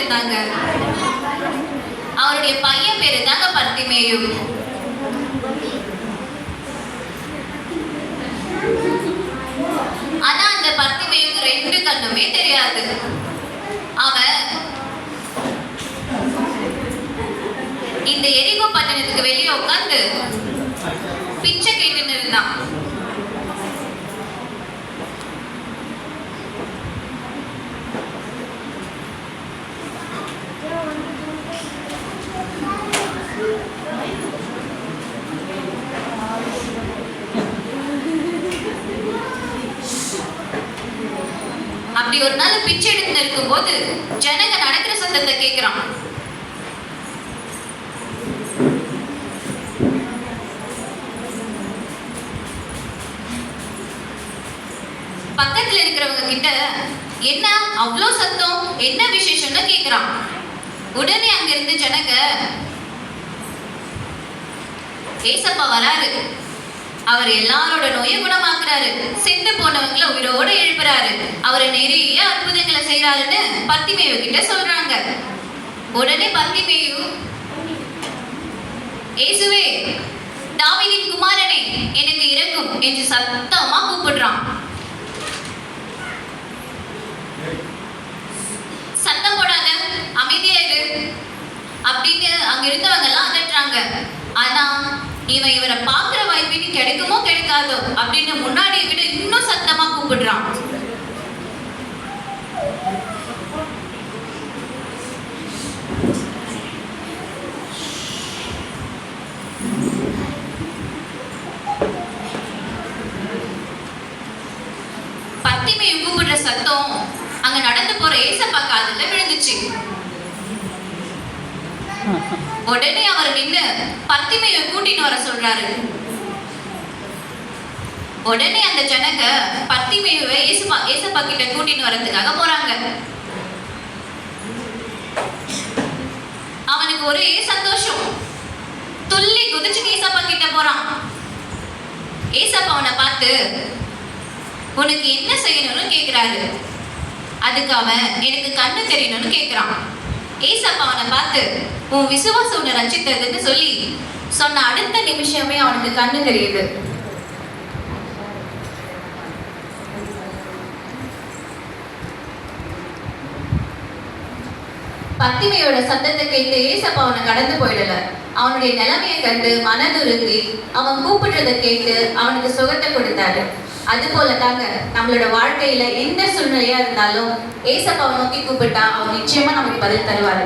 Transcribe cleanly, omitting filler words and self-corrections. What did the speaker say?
இருந்தாங்க. அவருடைய பையன் பேரு தாங்க பர்த்திமேயு. ஆனா அந்த பர்த்திமேயுக்கு 2 கண்ணுமே தெரியாது. அவன் இந்த எரிகோ பட்டணத்துக்கு வெளியே உட்கார்ந்து பிச்சை கேட்டுன்னு இருந்தான். அப்படி ஒரு நாள் பிச்சை எடுத்து இருக்கும் போது ஜனங்க நடக்கிற சத்தத்தை கேட்கிறான். பக்கத்துல இருக்கிறவங்க கிட்ட என்ன அவ்வளோ சத்தம், என்ன விசேஷம்னு கேட்கிறான். உடனே அங்க இருந்து ஜனங்க, ஏசப்பா வராரு, அவர் எல்லாரோட நோயை குணமாக்குறாரு, செத்து போனவங்களை உயிரோட எழுப்புறாரு, அவர் நிறைய அற்புதங்களை செய்யறாருன்னு பர்த்திமேயு கிட்ட சொல்றாங்க. உடனே பர்த்திமேயு, இயேசுவே தாவீதின் குமாரனே எனக்கு இரங்கும் என்று சத்தமா கூப்பிடுறான். சத்தம் போடாத, அமைதியா இரு அப்படின்னு அங்க இருந்தவங்க எல்லாம் அதட்டுறாங்க. ஆனா இவரை பாக்குற வாய்ப்பு கிடைக்குமோ கிடைக்காதோ அப்படின்னு முன்னாடியை விட இன்னும் சத்தமா கூப்பிடுறான். பர்த்திமேயு கூப்பிடுற சத்தம் அங்க நடந்து போற ஏசப்பா காதுல விழுந்துச்சு. உடனே அவர் நின்று பர்த்திமேயு கூட்டின்னு வர சொல்றாரு. உடனே அந்த ஜனங்க பர்த்திமேயுவை ஏசப்பா கிட்ட கூட்டின்னு வரதுக்காக போறாங்க. அவனுக்கு ஒரே சந்தோஷம், துள்ளி குதிச்சு ஏசப்பா கிட்ட போறான். ஏசப்பா அவனை பார்த்து உனக்கு என்ன செய்யணும்னு கேட்கிறாரு. அதுக்கு அவன் எனக்கு கண்ணு தெரியணும்னு கேட்கிறான். ஏசப்பா அவனை பார்த்து உன் விசுவாசம் உன்னை ரட்சித்ததுன்னு சொல்லி சொன்ன அடுத்த நிமிஷமே அவனுக்கு கண்ணு தெரியுது. பர்த்திமேயோட சத்தத்தை கேட்டு ஏசப்பா அவனை கடந்து போயிடல. அவனுடைய நிலைமையை கண்டு மனதுருகி அவன் கூப்பிடுறதை கேட்டு அவனுக்கு சுகத்தை கொடுத்தாரு. அது போல தாங்க நம்மளோட வாழ்க்கையில எந்த சூழ்நிலையா இருந்தாலும் ஏசப்பாவை நோக்கி கூப்பிட்டா அவன் நிச்சயமா நமக்கு பதில் தருவாரு.